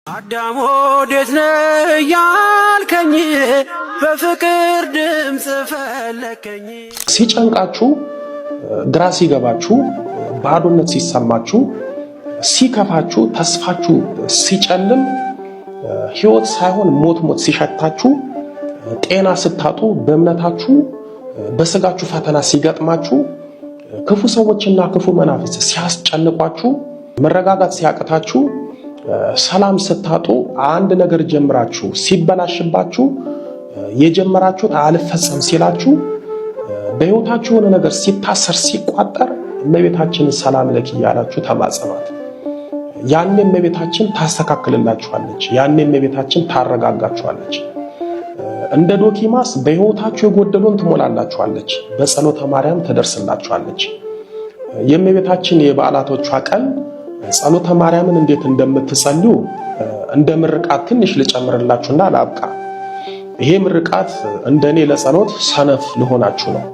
አዳም ወዴት ነህ ያልከኝ በፍቅር ድምጽ ፈለከኝ። ሲጨንቃችሁ፣ ግራ ሲገባችሁ፣ ባዶነት ሲሰማችሁ፣ ሲከፋችሁ፣ ተስፋችሁ ሲጨልም፣ ህይወት ሳይሆን ሞት ሲሸታችሁ፣ ጤና ስታጡ፣ በእምነታችሁ በስጋችሁ ፈተና ሲገጥማችሁ፣ ክፉ ሰዎችና ክፉ መናፍስት ሲያስጨንቋችሁ፣ መረጋጋት ሲያቅታችሁ፣ ሰላም ስታጡ፣ አንድ ነገር ጀምራችሁ ሲበላሽባችሁ፣ የጀመራችሁት አልፈጸም ሲላችሁ፣ በህይወታችሁ የሆነ ነገር ሲታሰር ሲቋጠር እመቤታችንን ሰላም ለኪ እያላችሁ ተማጸኗት። ያኔ እመቤታችን ታስተካክልላችኋለች። ያኔ እመቤታችን ታረጋጋችኋለች። እንደ ዶኪማስ በህይወታችሁ የጎደሉን ትሞላላችኋለች። በጸሎተ ማርያም ትደርስላችኋለች። የእመቤታችን የበዓላቶቿ ቀን ጸሎተ ማርያምን እንዴት እንደምትጸልዩ እንደ ምርቃት ትንሽ ልጨምርላችሁና ላብቃ። ይሄ ምርቃት እንደኔ ለጸሎት ሰነፍ ልሆናችሁ ነው።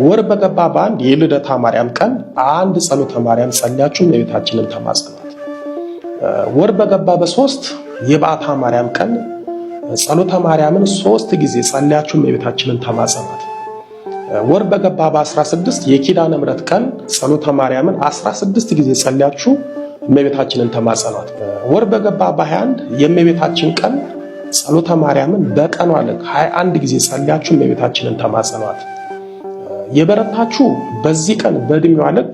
ወር በገባ በአንድ የልደታ ማርያም ቀን አንድ ጸሎተ ማርያም ጸልያችሁ እመቤታችንን ተማጸኗት። ወር በገባ በ3 የበዓታ ማርያም ቀን ጸሎተ ማርያምን 3 ጊዜ ጸልያችሁ እመቤታችንን ተማጸኗት። ወር በገባ በ16 የኪዳነ ምሕረት ቀን ጸሎተ ማርያምን 16 ጊዜ ጸልያችሁ እመቤታችንን ተማጸኗት። ወር በገባ በ21 የእመቤታችን ቀን ጸሎተ ማርያምን በቀኗ ልክ 21 ጊዜ ጸልያችሁ እመቤታችንን ተማጸኗት። የበረታችሁ በዚህ ቀን በእድሜዋ ልክ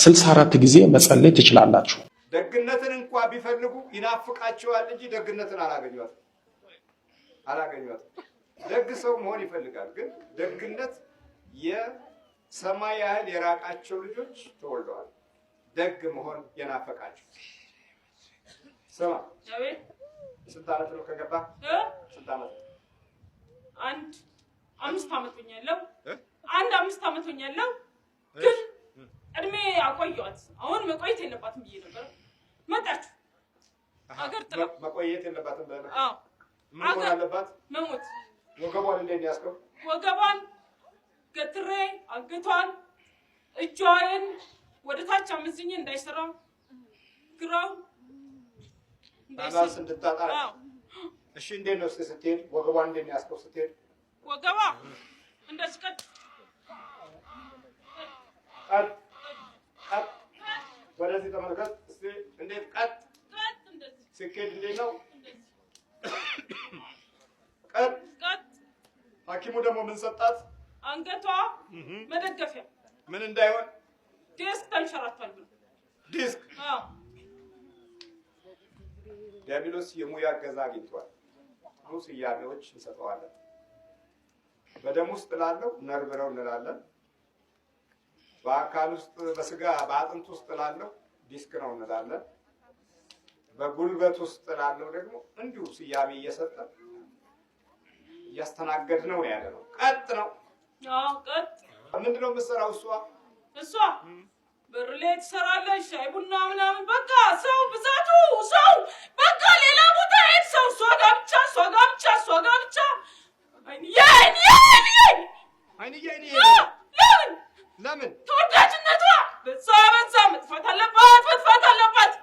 64 ጊዜ መጸለይ ትችላላችሁ። ደግነትን እንኳን ቢፈልጉ ይናፍቃቸዋል እንጂ ደግነትን አላገኟትም። ደግ ሰው መሆን ይፈልጋል፣ ግን ደግነት የሰማይ ያህል የራቃቸው ልጆች ተወልደዋል። ደግ መሆን የናፈቃቸው ስማ፣ ስንት ዓመት ነው ከገባ? ስንት ዓመት? አንድ 5 ዓመት ሆኛለሁ። 5 ዓመት ሆኛለሁ፣ ግን እድሜ አቆየኋት። አሁን መቆየት የለባትም ብዬ ነበር። መጣች አገር ጥላ መቆየት የለባትም ብለህ? አዎ። ምን ሆነ አለባት? መሞት። ወገቧን እንዴት ነው ያስከው? ወገቧን ገትሬ አንገቷን እጇን ወደ ታች አመዝኜ እንዳይሰራ ግራው ባላንስ እንድታጣ። እሺ፣ እንዴት ነው ስትሄድ ወገቧን እንዴት ነው ያስከው? ስትሄድ ወገቧ እንደዚህ ቀጥ ወደዚህ ተመልከት እስቲ። እንዴት ቀጥ እንደዚህ ስኬድ እንዴት ነው? ቀጥ። ሐኪሙ ደግሞ ምን ሰጣት? አንገቷ መደገፊያ ምን እንዳይሆን ዲስክ ተንሸራቷል ብሎ። ዲስክ? አዎ። ዲያብሎስ የሙያ እገዛ አግኝቷል። ብዙ ስያሜዎች እንሰጠዋለን። በደም ውስጥ ላለው ነርቭ ነው እንላለን። በአካል ውስጥ በስጋ በአጥንት ውስጥ ላለው ዲስክ ነው እንላለን። በጉልበት ውስጥ ላለው ደግሞ እንዲሁ ስያሜ እየሰጠ እያስተናገድ ነው ያለ ነው። ቀጥ ነው። አዎ፣ ቀጥ። ምንድነው የምትሰራው እሷ? በር ላይ ትሰራለች፣ ሻይ ቡና ምናምን። በቃ ሰው ብዛቱ ሰው በቃ ሌላ ቦታ ሄድ ሰው እሷ ጋር ብቻ አይንዬ ለምን ተወዳጅነቷ በዛ መጥፋት አለባት።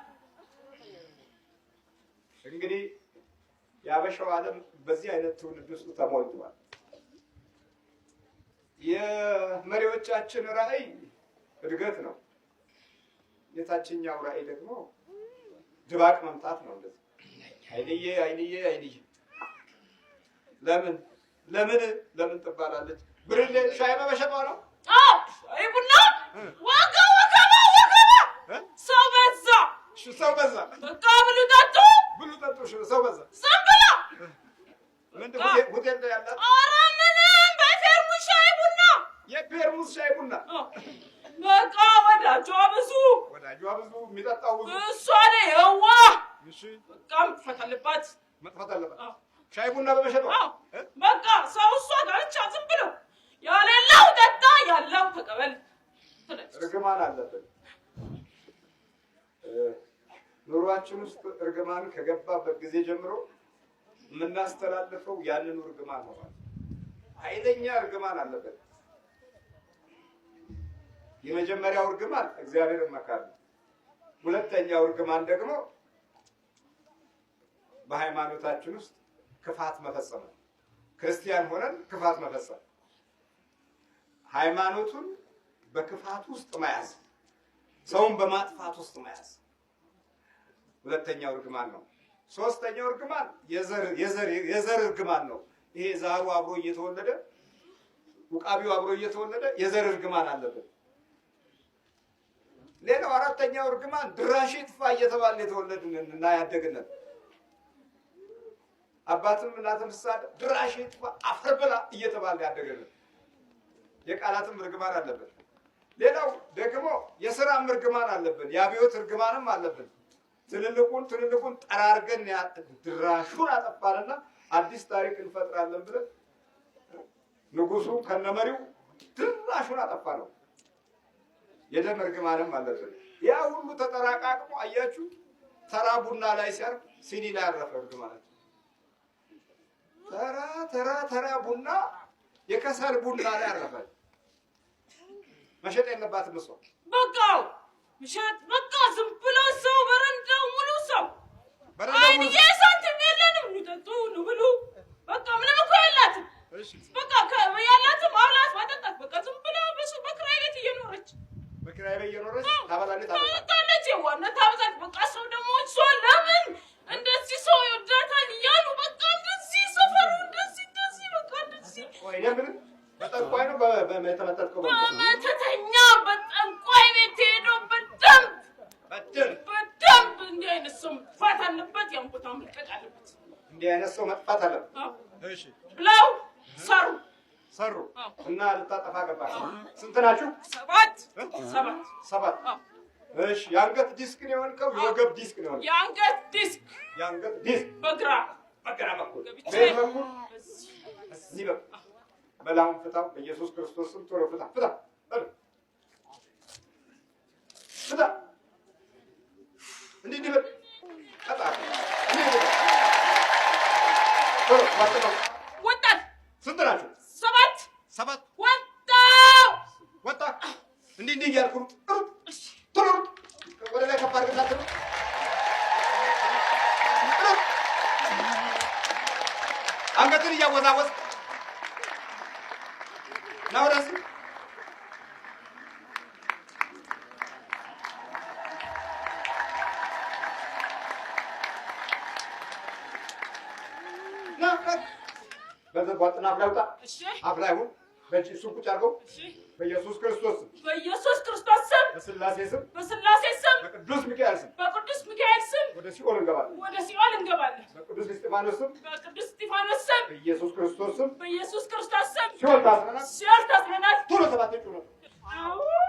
እንግዲህ የአበሻው ዓለም በዚህ አይነት ትውልድ ውስጥ ተሞልቷል። የመሪዎቻችን ራዕይ እድገት ነው። የታችኛው ራዕይ ደግሞ ድባቅ መምጣት ነው። እንደዚህ አይንዬ ለምን ትባላለች? ብርሌ ሻይ በመሸጧ ነው። አዎ፣ ሻይ ቡና ወገባ ሰው በዛ። በቃ ብሉ ጠጡ። ሰው በዛ። ዝም ብላ ምንድን ሆቴል ላይ ያላት? ኧረ ምንም በፌርሙስ ሻይ ቡና። የፌርሙስ ሻይ ቡና። በቃ ወዳጇ ብዙ የሚጠጣው ብዙ። እሷ ነው የዋህ። በቃ መጥፋት አለባት። ሻይ ቡና በመሸጧ በቃ ሰው እሷ ጋር ብቻ ዝም ብሎ ያሌለው ጠጣ፣ ያለው ተቀበል። እርግማን አለብን። ኑሯችን ውስጥ እርግማን ከገባበት ጊዜ ጀምሮ የምናስተላልፈው ያንኑ እርግማን ነው። ኃይለኛ እርግማን አለበት። የመጀመሪያው እርግማን እግዚአብሔርን መካድ ነው። ሁለተኛው እርግማን ደግሞ በሃይማኖታችን ውስጥ ክፋት መፈጸም ነው። ክርስቲያን ሆነን ክፋት መፈጸም፣ ሃይማኖቱን በክፋት ውስጥ መያዝ፣ ሰውን በማጥፋት ውስጥ መያዝ ሁለተኛው እርግማን ነው። ሶስተኛው እርግማን የዘር እርግማን ነው። ይሄ ዛሩ አብሮ እየተወለደ ውቃቢው አብሮ እየተወለደ የዘር እርግማን አለበት። ሌላው አራተኛው እርግማን ድራሽ ይጥፋ እየተባለ የተወለድን እና ያደግነን አባትም እናትም ሳደ ድራሽ ይጥፋ አፈር ብላ እየተባለ ያደግነን የቃላትም እርግማን አለበት። ሌላው ደግሞ የሥራም እርግማን አለብን፣ የአብዮት እርግማንም አለብን። ትልልቁን ጠራርገን ድራሹን አጠፋንና አዲስ ታሪክ እንፈጥራለን ብለን ንጉሱ ከነመሪው ድራሹን አጠፋ ነው። የደም እርግማንም አለብን። ያ ሁሉ ተጠራቃቅሞ አያችሁ ተራ ቡና ላይ ሲያርፍ ሲኒ ላይ ያረፈ እርግማን። ተራ ቡና የከሰል ቡና ላይ ያረፈ መሸጥ የለባትም እሷ። በቃው ምሸጥ በቃ ዝም ብሎ ሰው በረንዳው ሙሉ ሰው አይን የሳንቲም የለንም ንጠጡ ንብሉ በቃ ምንም እኮ የላትም። በቃ ያላትም አውላት ማጠጣት በቃ ዝም ብላ በክራይ ቤት እየኖረች ታበላለች። የዋና ታብዛት በቃ ሰው ደግሞ እሷ ለምን እንደዚህ ሰው ይወዳታል እያሉ በቃ እንደዚህ ሰፈሩ እንደዚህ በቃ እንደዚህ በጠንቋይ ነው በመተመተልከው በመተተኛ በጠንቋይ ቤት ሄዶ በደንብ እንዲህ አይነት ሰው መጥፋት አለበት። ያን ቦታ መልቀቅ አለበት። እንዲህ አይነት ሰው መጥፋት አለበት። እሺ ብለው ሰሩ እና ልታጠፋ ገባ። ስንት ናችሁ? ሰባት። እሺ የአንገት ዲስክ ነው የሆንከው? የወገብ ዲስክ ነው የሆንከው? የአንገት ዲስክ በግራ በኩል እዚህ በኩል በላሁን ፍታው። በኢየሱስ ክርስቶስ ስም ቶሎ ፍታ። እንዲህ በል አጣ ወጣት ስንት ናችሁ? ሰባት ወጣ እንዲህ እያልኩ ቶሎ ወደ ላይ ከፍ አድርገህ አንገትን እያወዛወዝ ነው ወደዚህ በዘጓጥና አፍላውጣ አፍላይሁን በኢየሱስ ቁጭ አድርገው በኢየሱስ ክርስቶስ ስም በስላሴ ስም በቅዱስ ሚካኤል ስም ወደ ሲኦል እንገባለን። በቅዱስ እስጢፋኖስ ስም በኢየሱስ ክርስቶስ ስም ሲኦል ታስረናል። ቶሎ ሰባት ጩኸት ነው።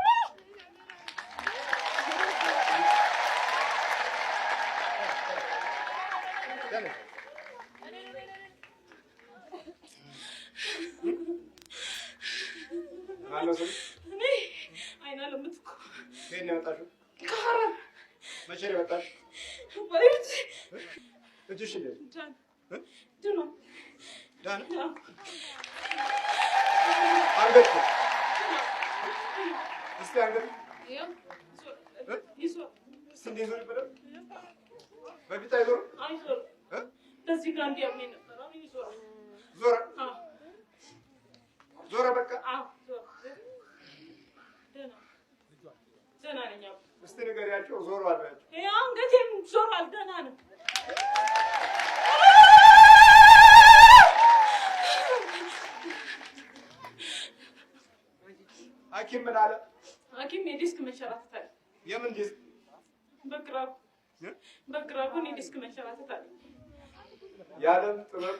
እኔ አይናለም እኮ ከእኔ ወጣሽው ከሐረር መቼ ነው የወጣሽው? ወይስ እጅሽ እንዴ ዳን አንገት እስቲ አንገት ይዞ ስንዴ ዞር ይበላል በፊት አይዞር በዚህ ጋር እንዲያመኝ ነበር። አሁን ይዞር ዞረ በቃ ደህና ነኝ። እስቲ ንገሪያቸው ዞሯል በያቸው። ያው አንገቴም ዞሯል። ደህና ነው። ሐኪም ምን አለ? ሐኪም የዲስክ መንሸራተት አለ። የምን ዲስክ? በግራጉን የዲስክ መንሸራተት አለ። የዓለም ጥበብ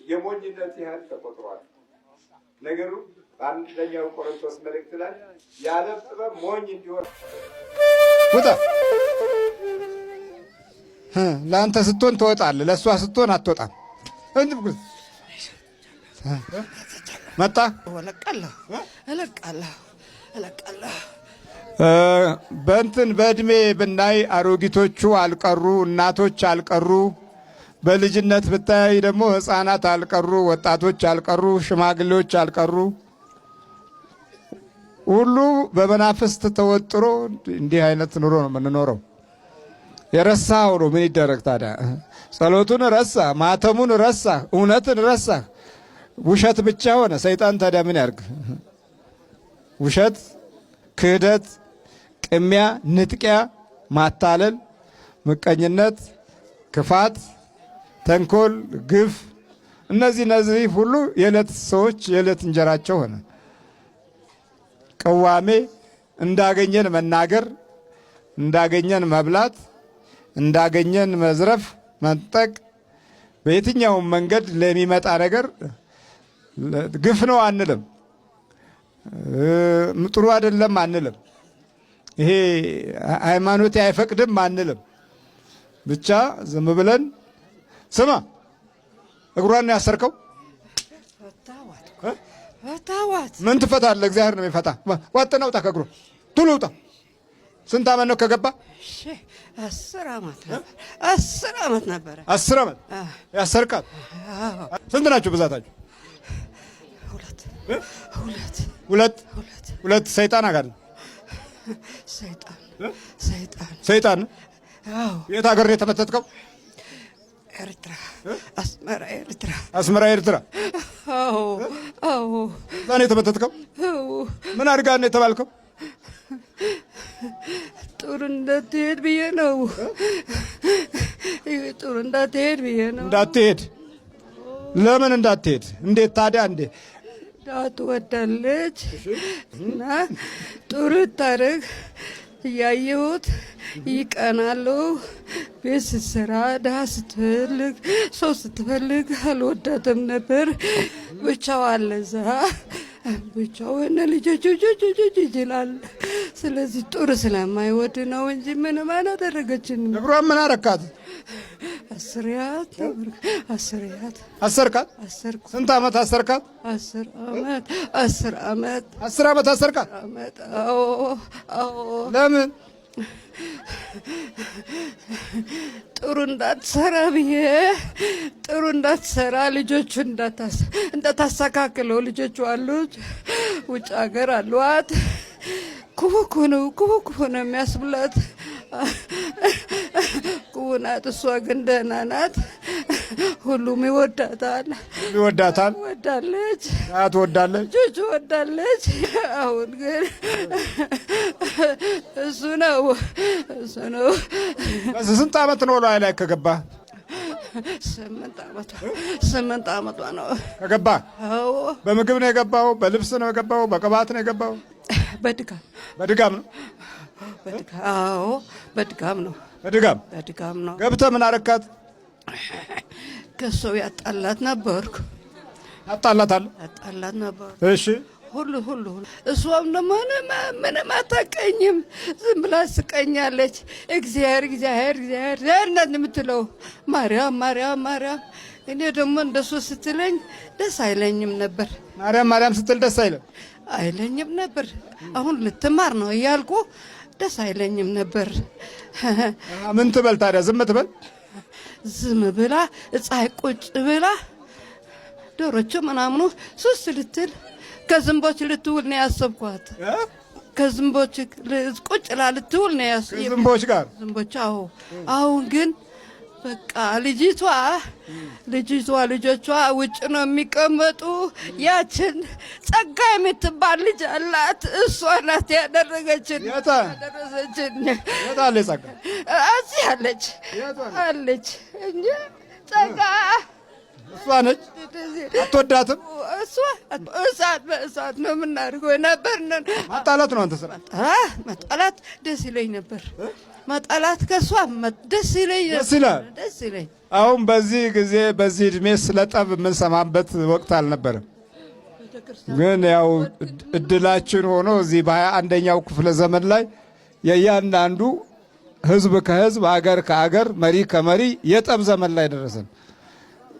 የሞኝነት ያህል ተቆጥሯል። ነገሩ በአንደኛው ቆሮንቶስ መልእክት ላይ የዓለም ጥበብ ሞኝ እንዲሆን ወጣ። ለአንተ ስትሆን ትወጣለህ፣ ለእሷ ስትሆን አትወጣም። መጣ እለቃለሁ። በእንትን በእድሜ ብናይ አሮጊቶቹ አልቀሩ፣ እናቶች አልቀሩ። በልጅነት ብታይ ደግሞ ሕፃናት አልቀሩ፣ ወጣቶች አልቀሩ፣ ሽማግሌዎች አልቀሩ። ሁሉ በመናፍስት ተወጥሮ እንዲህ አይነት ኑሮ ነው የምንኖረው። የረሳኸው ነው። ምን ይደረግ ታዲያ? ጸሎቱን ረሳ፣ ማተሙን ረሳ፣ እውነትን ረሳ፣ ውሸት ብቻ ሆነ። ሰይጣን ታዲያ ምን ያርግ? ውሸት፣ ክህደት፣ ቅሚያ፣ ንጥቂያ፣ ማታለል፣ ምቀኝነት፣ ክፋት፣ ተንኮል፣ ግፍ፣ እነዚህ ሁሉ የዕለት ሰዎች የዕለት እንጀራቸው ሆነ። ቅዋሜ፣ እንዳገኘን መናገር፣ እንዳገኘን መብላት፣ እንዳገኘን መዝረፍ፣ መንጠቅ፣ በየትኛውም መንገድ ለሚመጣ ነገር ግፍ ነው አንልም፣ ጥሩ አይደለም አንልም፣ ይሄ ሃይማኖቴ አይፈቅድም አንልም። ብቻ ዝም ብለን ስማ፣ እግሯን ነው ያሰርከው? ፈታዋት። ምን ትፈታለህ? እግዚአብሔር ነው የሚፈታ። ዋጥና ውጣ ከእግሯ ቶሎ ውጣ። ስንት ዓመት ነው ከገባ? 10 ዓመት ነበር። 10 ዓመት ነበረ። 10 ዓመት ያሰርካት? ስንት ናችሁ ብዛታችሁ? ሁለት። ሰይጣን አጋር ሰይጣን። የት ሀገር ነው የተመተትከው? ኤርትራ፣ አስመራ ኤርትራ። እዛ ነው የተመተትከው? ምን አድርጋ ነው የተባልከው? ጥሩ እንዳትሄድ ብዬ ነው። ጥሩ እንዳትሄድ ብዬ ነው። እንዳትሄድ? ለምን እንዳትሄድ? እንዴት ታዲያ? እንዴ ትወዳለች እና ጥሩ ታደርግ እያየሁት ይቀናሉ። ቤት ስትሰራ ድሀ ስትፈልግ ሰው ስትፈልግ አልወዳትም ነበር። ብቻው አለዛ ብቻው እነ ልጆቹ ይችላል። ስለዚህ ጥሩ ስለማይወድ ነው እንጂ ምንም አላደረገችንም። እግሯን ምን አረካት? አስርያት። አሰርካት? ስንት ዓመት አሰርካት? 10 ዓመት። 10 ዓመት 10 ዓመት አሰርካት? አዎ። ለምን? ጥሩ እንዳትሰራ ብዬ ጥሩ እንዳትሰራ ልጆቹ እንዳታስተካክለው። ልጆቹ አሉት ውጭ ሀገር አሏት። ኩፉ ነው የሚያስብላት። ኩፉ ናት። እሷ ግን ደህና ናት። ሁሉም ይወዳታል። ወዳለች። ልጆቹ ወዳለች። አሁን ግን እሱ ነው። ስንት ዓመት ነው ላይ ከገባ? 8 ዓመቷ ነው ከገባ። በምግብ ነው የገባው? በልብስ ነው የገባው? በቅባት ነው የገባው? በድጋም ነው። በድጋም ነው። ገብተህ ምን አረካት? ከሰው ያጣላት ነበርኩ። ያጣላት ነበር። እሺ። ሁሉ እሷም ደግሞ ምንም አታቀኝም። ዝም ብላ ስቀኛለች። እግዚአብሔር እናት የምትለው ማርያም። እኔ ደግሞ እንደሱ ስትለኝ ደስ አይለኝም ነበር። ማርያም ስትል ደስ አይለኝም ነበር። አሁን ልትማር ነው እያልኩ ደስ አይለኝም ነበር። ምን ትበል ታዲያ? ዝም ትበል? ዝም ብላ ፀሐይ ቁጭ ብላ ዶሮቹ ምናምኑ ሱስ ልትል ከዝንቦች ልትውል ነው ያሰብኳት። ከዝንቦች ቁጭ ላ ልትውል ነው ያሰብኳት። ከዝንቦች ጋር? ዝንቦች። አሁን ግን በቃ ልጅቷ ልጆቿ ውጭ ነው የሚቀመጡ። ያችን ጸጋ የምትባል ልጅ አላት። እሷ ናት ያደረገችን። ያደረሰችን። የታለ ጸጋ? እዚህ አለች እንጂ ጸጋ እሷ ነች። አትወዳትም? እሷ በእሳት ነው የምናደርገው ነበር። ማጣላት ነው አንተ ስራ። ማጣላት ደስ ይለኝ ነበር። ማጣላት ከሷ ደስ ይለኝ። አሁን በዚህ ጊዜ በዚህ እድሜ ስለ ጠብ የምንሰማበት ወቅት አልነበረም። ግን ያው እድላችን ሆኖ እዚህ በ21ኛው ክፍለ ዘመን ላይ የእያንዳንዱ ህዝብ ከህዝብ አገር ከአገር መሪ ከመሪ የጠብ ዘመን ላይ ደረሰን።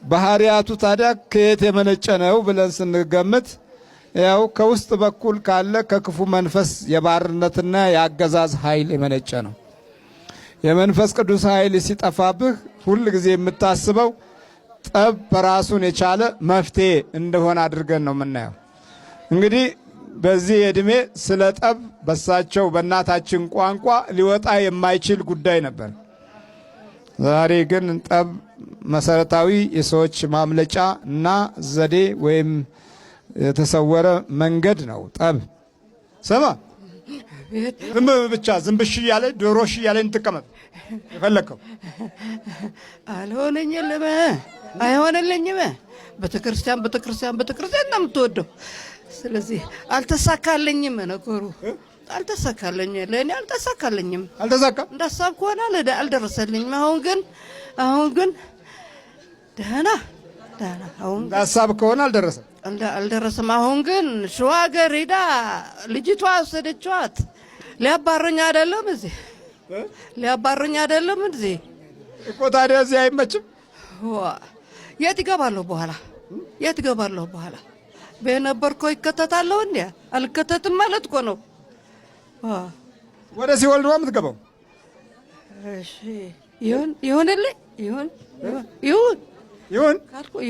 ባህሪያቱ ታዲያ ከየት የመነጨ ነው ብለን ስንገምት ያው ከውስጥ በኩል ካለ ከክፉ መንፈስ የባርነትና የአገዛዝ ኃይል የመነጨ ነው። የመንፈስ ቅዱስ ኃይል ሲጠፋብህ ሁል ጊዜ የምታስበው ጠብ በራሱን የቻለ መፍትሄ እንደሆነ አድርገን ነው የምናየው። እንግዲህ በዚህ እድሜ ስለ ጠብ በሳቸው በእናታችን ቋንቋ ሊወጣ የማይችል ጉዳይ ነበር። ዛሬ ግን ጠብ መሰረታዊ የሰዎች ማምለጫ እና ዘዴ ወይም የተሰወረ መንገድ ነው። ጠብ ስማ፣ ዝም ብቻ ዝም ብሽ እያለ ዶሮሽ እያለ እንትቀመጥ የፈለግከው አልሆነኝልም፣ አይሆንልኝም። ቤተክርስቲያን ነው የምትወደው። ስለዚህ አልተሳካልኝም ነገሩ አልተሳካልኝ፣ ለእኔ አልተሳካልኝም። እንዳሳብ ከሆነ አልደረሰልኝም። አሁን ግን ደህና አሁን እንዳሳብ ከሆነ አልደረሰም። አሁን ግን ሸዋ ሀገር ሄዳ ልጅቷ ወሰደችዋት። ሊያባረኝ አይደለም እዚህ እኮ። ታዲያ እዚህ አይመችም። የት ይገባለሁ በኋላ በነበርኮ ይከተታለሁ እንዴ? አልከተትም ማለት እኮ ነው። ወደ ሲኦል ነው የምትገባው። እሺ ይሁንልኝ።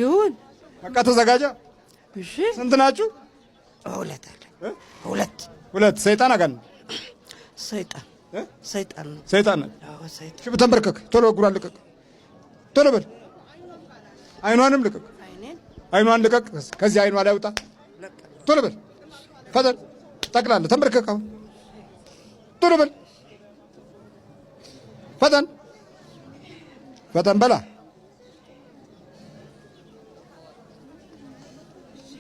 ይሁን በቃ ተዘጋጃ። እሺ ስንት ናችሁ? ሁለት። ሰይጣን አጋን ሰይጣን ነው። እሺ ተንበርከክ። ቶሎ እግሯን ልቀቅ። ቶሎ በል። አይኗንም ልቀቅ። አይኗን ልቀቅ። ከዚህ አይኗ ላይ ውጣ። ቶሎ በል። ፈጠን። ጠቅላላ ተንበርከክ። አሁን ቶሎ በል። ፈጠን በላ።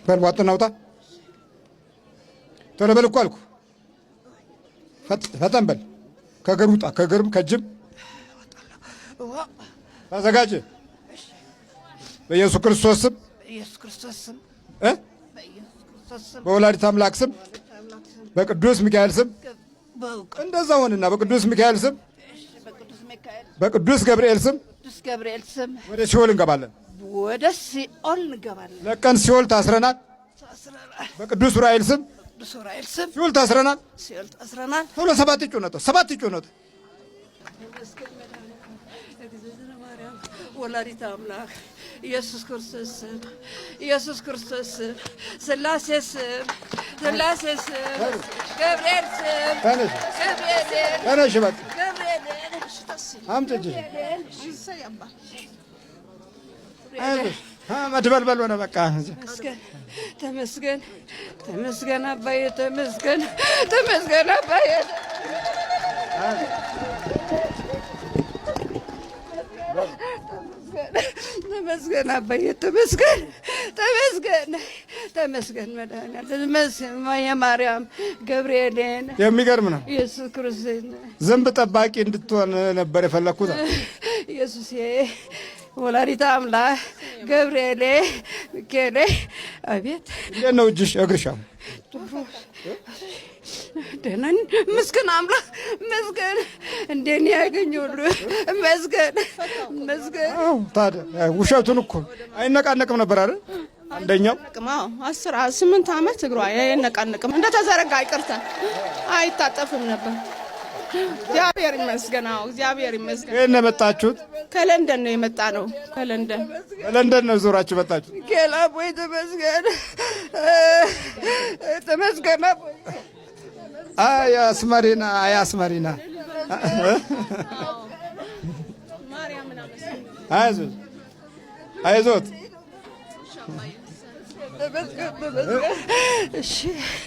በል ዋጥና ውጣ። ቶሎ በል እኮ አልኩ። ፈጠን በል። ከእግር ውጣ። ከእግርም ከእጅም ተዘጋጅ። በኢየሱስ ክርስቶስ ስም በወላዲተ አምላክ ስም በቅዱስ ሚካኤል ስም እንደዛ ሆንና በቅዱስ ሚካኤል ስም በቅዱስ ገብርኤል ስም ወደ ሲኦል እንገባለን። ለቀን ሲኦል ታስረናል። በቅዱስ ዑራኤል ስም ሲኦል ታስረናል። ቶሎ 7 ጩኸት ወላዲተ አምላክ ኢየሱስ ክርስቶስ ስም ሥላሴ ስም ገብርኤል ስም ተነሽ በቃ አምጪ መድበልበል ሆነ በቃ። ተመስገን አባዬ ተመስገን አባዬ ተመስገን አባዬ ተመስገን መድኃኒዓለም የማርያም ገብርኤልን። የሚገርም ነው። ኢየሱስ ክርስቶስ ዝንብ ጠባቂ እንድትሆን ነበር የፈለግኩት። ኢየሱሴ ወላዲተ አምላክ ገብርኤል ሚካኤል። አቤት እንዴት ነው እጅሽ እግርሽ? ደህና ነኝ መስገን አምላክ መስገን። እንደኔ ያገኘሁሉ መስገን። ታዲያ ውሸቱን እኮ አይነቃነቅም ነበር አይደል? አንደኛው 18 ዓመት እግሯ አይነቃነቅም፣ እንደተዘረጋ ይቅርታ አይታጠፍም ነበር። እግዚአብሔር ይመስገን። እግዚአብሔር ይመስገን። ከየት ነው የመጣችሁት? ከለንደን ነው የመጣ ነው። ከለንደን ነው ዞራችሁ መጣችሁት? ጌላ ቦይ ተመስገን አያስመሪና አይዞት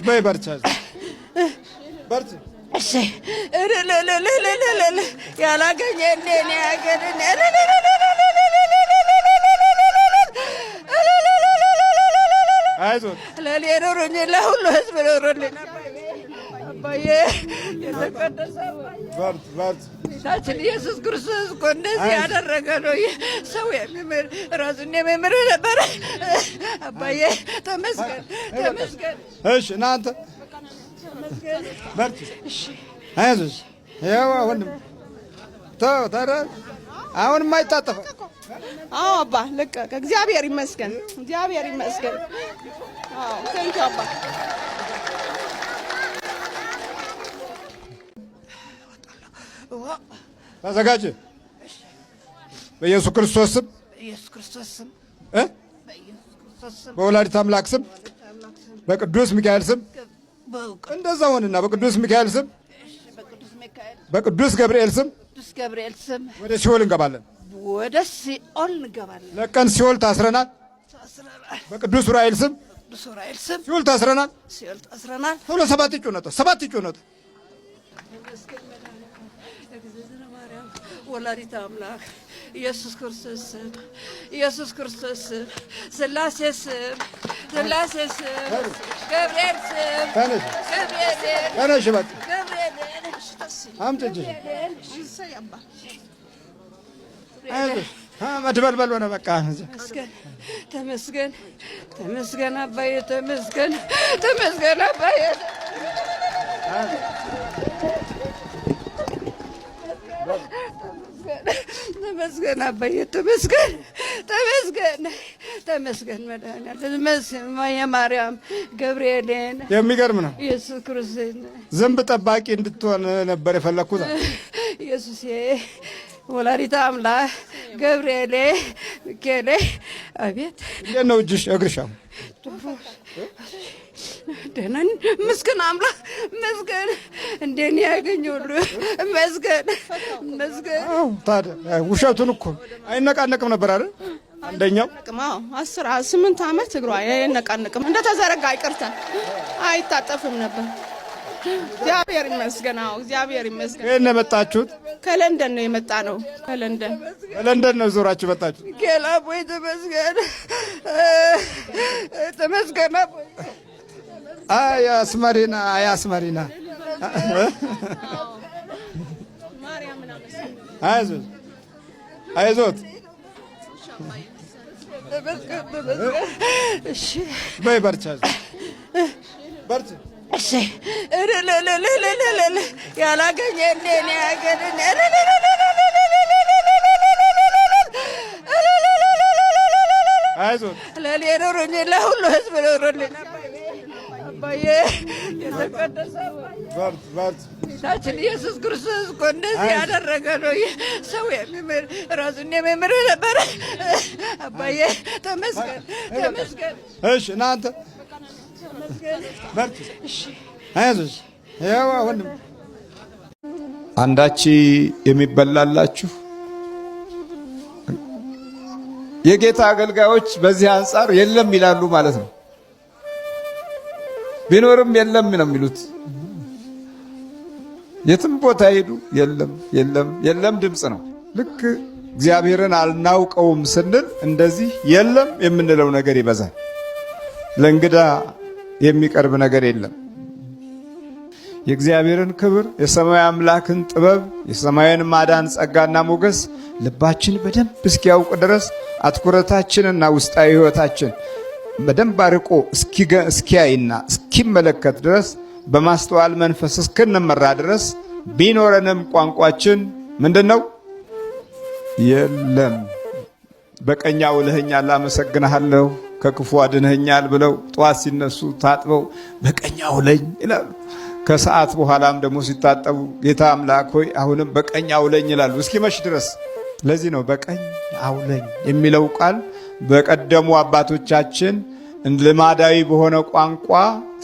በይ በርቻ እሺ ያላገኘ እንደኔ ያገኝ አይዞት ለኔ ኖሮኝ ለሁሉ ህዝብ ኖሮልኝ አባዬ የተቀደሰ ጌታችን ኢየሱስ ክርስቶስ እኮ እንደዚህ ያደረገ ነው። ሰው የሚምር ራሱን የሚምር ነበረ። አባዬ ተመስገን። እሺ እናንተ በርቺ። አይዞሽ ያው ወንድም ተው ታዲያ አሁንም አይታጠፋም። አባ ለቀቀ። እግዚአብሔር ይመስገን። ቴንኪው አባ። ተዘጋጅ። በኢየሱስ ክርስቶስ ስም በወላዲተ አምላክ ስም በቅዱስ ሚካኤል ስም እንደዛ ሆንና በቅዱስ ሚካኤል ስም በቅዱስ ገብርኤል ስም ወደ ሲኦል እንገባለን። ወደ ሲኦል እንገባለን። ለቀን ሲኦል ታስረናል። በቅዱስ ዑራኤል ስም ሲኦል ታስረናል። ሁሉ ሰባት ይጮህ ወላዲተ አምላክ ኢየሱስ ክርስቶስ ስም ሥላሴ ስም ገብርኤል ስም ተነሽ በቃ አምጪ መድበልበል ሆነ በቃ ተመስገን አባዬ ተመስገን አባዬ ተመስገን አባዬ ተመስገን መድኃኒዓለም የማርያም ገብርኤልን የሚገርም ነው። ኢየሱስ ክርስቶስ ዝንብ ጠባቂ እንድትሆን ነበር የፈለኩት። ኢየሱስ ወላዲተ አምላክ ገብርኤል ሚካኤል አቤት እንዴት ነው እጅሽ እግርሽ? ደህና ነኝ ምስገን አምላክ መስገን እንደኔ ያገኘሁሉ መስገን። ታዲያ ውሸቱን እኮ አይነቃነቅም ነበር አይደል? አንደኛው 18 ዓመት እግሯ አይነቃነቅም፣ እንደተዘረጋ አይቀርታ አይታጠፍም ነበር። እግዚአብሔር ይመስገን። እግዚአብሔር ይመስገን። ከየት ነው የመጣችሁት? ከለንደን ነው የመጣ ነው። ከለንደን ነው ዞራችሁ መጣችሁ? ጌላቦይ ተመስገን አያስመሪና አይዞት እሺ በይ በርቻ እሺ ያላገኘ እንደኔ ያገኘ አይዞት ለኔ ኖሮኝ ለሁሉ ህዝብ ኖሮልኝ አባዬ የተቀደሰ ጌታችን ኢየሱስ ክርስቶስ እኮ እንደዚህ ያደረገ ነው። ሰው የሚምር ራሱን የሚምር ነበር። አባዬ ተመስገን። እሺ እናንተ በርቱ። አይዞሽ ያው አሁን አንዳች የሚበላላችሁ የጌታ አገልጋዮች በዚህ አንጻር የለም ይላሉ ማለት ነው። ቢኖርም የለም ነው የሚሉት። የትም ቦታ ሄዱ የለም ድምፅ ነው። ልክ እግዚአብሔርን አልናውቀውም ስንል እንደዚህ የለም የምንለው ነገር ይበዛል። ለእንግዳ የሚቀርብ ነገር የለም። የእግዚአብሔርን ክብር፣ የሰማይ አምላክን ጥበብ፣ የሰማይን ማዳን ጸጋና ሞገስ ልባችን በደንብ እስኪያውቅ ድረስ አትኩረታችንና ውስጣዊ ሕይወታችን በደንብ አርቆ እስኪያይና እስኪመለከት ድረስ በማስተዋል መንፈስ እስክንመራ ድረስ ቢኖረንም ቋንቋችን ምንድነው? የለም። በቀኝ አውለኸኛል አመሰግንሃለሁ፣ ከክፉ አድነኸኛል ብለው ጠዋት ሲነሱ ታጥበው በቀኝ አውለኝ ይላሉ። ከሰዓት በኋላም ደግሞ ሲታጠቡ ጌታ አምላክ ሆይ አሁንም በቀኝ አውለኝ ይላሉ እስኪመሽ ድረስ። ለዚህ ነው በቀኝ አውለኝ የሚለው ቃል በቀደሙ አባቶቻችን ልማዳዊ በሆነ ቋንቋ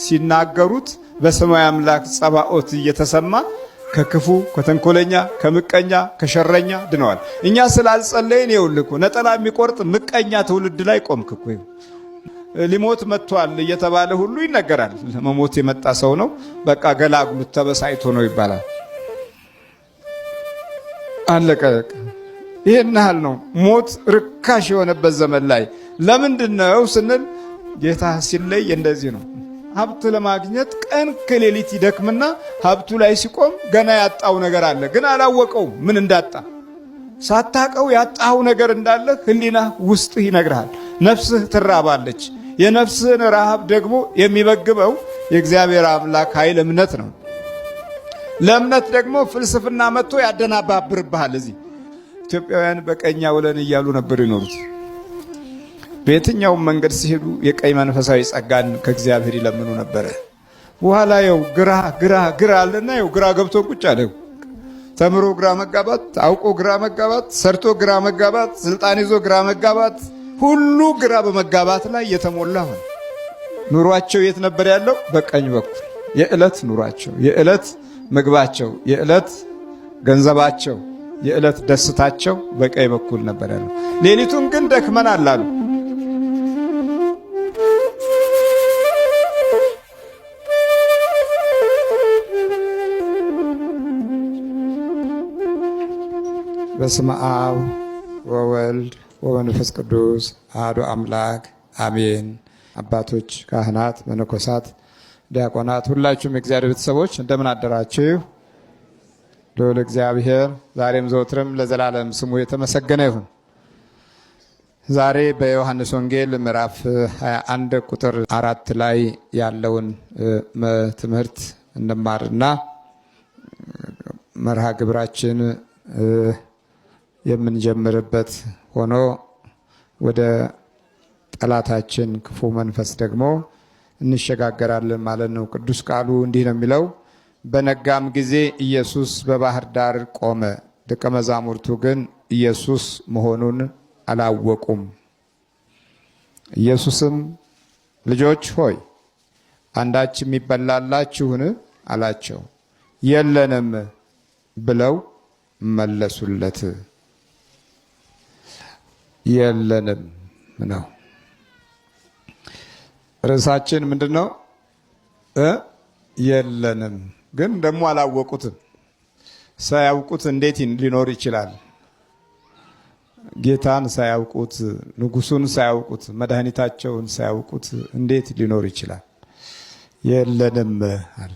ሲናገሩት በሰማይ አምላክ ጸባኦት እየተሰማ ከክፉ ከተንኮለኛ ከምቀኛ ከሸረኛ ድነዋል። እኛ ስላልጸለይን ይኸውልህ ነጠላ የሚቆርጥ ምቀኛ ትውልድ ላይ ቆምክ እኮ። ሊሞት መጥቷል እየተባለ ሁሉ ይነገራል። መሞት የመጣ ሰው ነው በቃ ገላግሉት ተበሳይቶ ነው ይባላል። አለቀ። ይሄን ያህል ነው ሞት ርካሽ የሆነበት ዘመን ላይ። ለምንድን ነው ስንል ጌታ ሲለይ እንደዚህ ነው። ሀብት ለማግኘት ቀን ከሌሊት ይደክምና ሀብቱ ላይ ሲቆም ገና ያጣው ነገር አለ፣ ግን አላወቀውም ምን እንዳጣ። ሳታቀው ያጣው ነገር እንዳለ ህሊና ውስጥህ ይነግርሃል። ነፍስህ ትራባለች። የነፍስህን ረሃብ ደግሞ የሚበግበው የእግዚአብሔር አምላክ ኃይል እምነት ነው። ለእምነት ደግሞ ፍልስፍና መጥቶ ያደናባብርብሃል። እዚህ ኢትዮጵያውያን በቀኝ አውለን እያሉ ነበር ይኖሩት። በየትኛውም መንገድ ሲሄዱ የቀኝ መንፈሳዊ ጸጋን ከእግዚአብሔር ይለምኑ ነበረ። በኋላ ያው ግራ አለና ያው ግራ ገብቶ ቁጭ አለ። ተምሮ ግራ መጋባት፣ አውቆ ግራ መጋባት፣ ሰርቶ ግራ መጋባት፣ ስልጣን ይዞ ግራ መጋባት፣ ሁሉ ግራ በመጋባት ላይ የተሞላ ሆነ። ኑሯቸው የት ነበር ያለው? በቀኝ በኩል። የዕለት ኑሯቸው፣ የዕለት ምግባቸው፣ የዕለት ገንዘባቸው፣ የዕለት ደስታቸው በቀኝ በኩል ነበር ያለው። ሌሊቱን ግን ደክመናል አሉ። በስመ አብ ወወልድ ወመንፈስ ቅዱስ አሐዱ አምላክ አሜን። አባቶች፣ ካህናት፣ መነኮሳት፣ ዲያቆናት፣ ሁላችሁም የእግዚአብሔር ቤተሰቦች እንደምን አደራችሁ? ልዑል እግዚአብሔር ዛሬም ዘወትርም ለዘላለም ስሙ የተመሰገነ ይሁን። ዛሬ በዮሐንስ ወንጌል ምዕራፍ 21 ቁጥር 4 ላይ ያለውን ትምህርት እንማርና መርሃ ግብራችን የምንጀምርበት ሆኖ ወደ ጠላታችን ክፉ መንፈስ ደግሞ እንሸጋገራለን ማለት ነው። ቅዱስ ቃሉ እንዲህ ነው የሚለው፣ በነጋም ጊዜ ኢየሱስ በባህር ዳር ቆመ። ደቀ መዛሙርቱ ግን ኢየሱስ መሆኑን አላወቁም። ኢየሱስም ልጆች ሆይ አንዳች የሚበላላችሁን አላቸው። የለንም ብለው መለሱለት። የለንም ነው ርዕሳችን። ምንድን ነው? የለንም። ግን ደግሞ አላወቁትም። ሳያውቁት እንዴት ሊኖር ይችላል? ጌታን ሳያውቁት፣ ንጉሱን ሳያውቁት፣ መድኃኒታቸውን ሳያውቁት እንዴት ሊኖር ይችላል? የለንም አለ።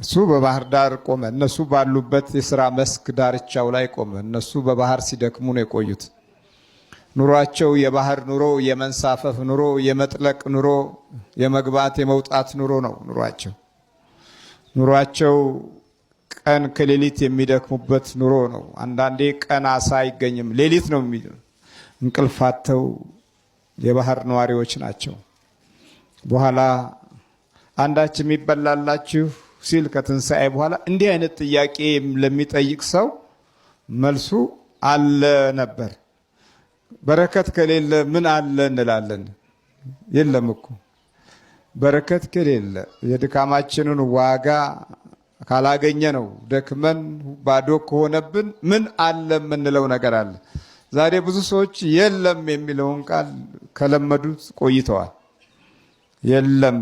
እሱ በባህር ዳር ቆመ። እነሱ ባሉበት የሥራ መስክ ዳርቻው ላይ ቆመ። እነሱ በባህር ሲደክሙ ነው የቆዩት። ኑሯቸው የባህር ኑሮ፣ የመንሳፈፍ ኑሮ፣ የመጥለቅ ኑሮ፣ የመግባት የመውጣት ኑሮ ነው ኑሯቸው ቀን ከሌሊት የሚደክሙበት ኑሮ ነው። አንዳንዴ ቀን አሳ አይገኝም፣ ሌሊት ነው እንቅልፋተው የባህር ነዋሪዎች ናቸው። በኋላ አንዳች የሚበላላችሁ ሲል ከትንሣኤ በኋላ እንዲህ አይነት ጥያቄ ለሚጠይቅ ሰው መልሱ አለ ነበር። በረከት ከሌለ ምን አለ እንላለን? የለም እኮ በረከት ከሌለ የድካማችንን ዋጋ ካላገኘ ነው፣ ደክመን ባዶ ከሆነብን ምን አለ የምንለው ነገር አለ። ዛሬ ብዙ ሰዎች የለም የሚለውን ቃል ከለመዱት ቆይተዋል። የለም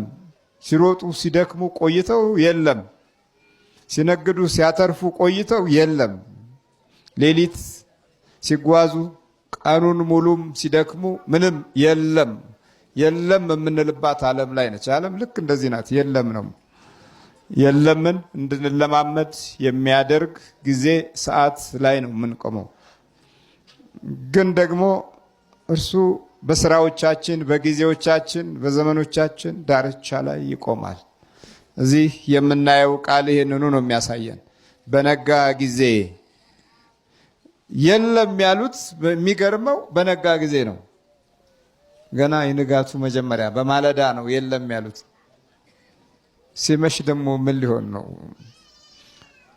ሲሮጡ ሲደክሙ ቆይተው የለም፣ ሲነግዱ ሲያተርፉ ቆይተው የለም፣ ሌሊት ሲጓዙ ቀኑን ሙሉም ሲደክሙ ምንም የለም። የለም የምንልባት ዓለም ላይ ነች። ዓለም ልክ እንደዚህ ናት። የለም ነው። የለምን እንድንለማመድ የሚያደርግ ጊዜ ሰዓት ላይ ነው የምንቆመው። ግን ደግሞ እርሱ በስራዎቻችን፣ በጊዜዎቻችን፣ በዘመኖቻችን ዳርቻ ላይ ይቆማል። እዚህ የምናየው ቃል ይሄንኑ ነው የሚያሳየን። በነጋ ጊዜ የለም ያሉት የሚገርመው በነጋ ጊዜ ነው። ገና የንጋቱ መጀመሪያ በማለዳ ነው የለም ያሉት። ሲመሽ ደግሞ ምን ሊሆን ነው?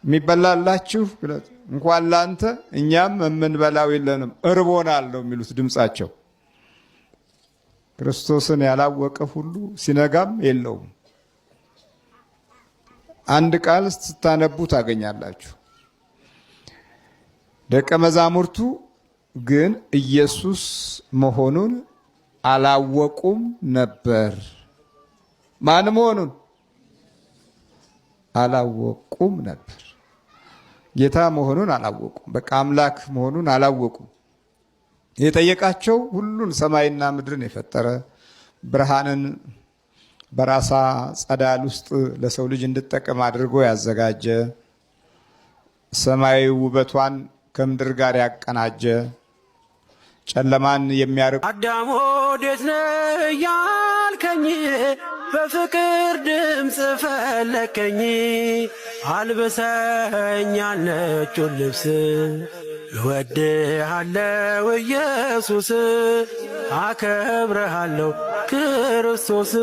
የሚበላላችሁ እንኳን ላንተ እኛም የምንበላው የለንም እርቦናል ነው የሚሉት ድምፃቸው። ክርስቶስን ያላወቀ ሁሉ ሲነጋም የለውም። አንድ ቃል ስታነቡ ታገኛላችሁ። ደቀ መዛሙርቱ ግን ኢየሱስ መሆኑን አላወቁም ነበር። ማን መሆኑን አላወቁም ነበር። ጌታ መሆኑን አላወቁም። በቃ አምላክ መሆኑን አላወቁም። የጠየቃቸው ሁሉን ሰማይና ምድርን የፈጠረ ብርሃንን በራሳ ጸዳል ውስጥ ለሰው ልጅ እንድጠቀም አድርጎ ያዘጋጀ ሰማያዊ ውበቷን ከምድር ጋር ያቀናጀ ጨለማን የሚያርቅ አዳም ወዴት ነህ ያልከኝ በፍቅር ድምፅ ፈለከኝ። አልብሰኝ ነጩን ልብስ እወድሃለሁ ኢየሱስ፣ አከብረሃለሁ ክርስቶስ።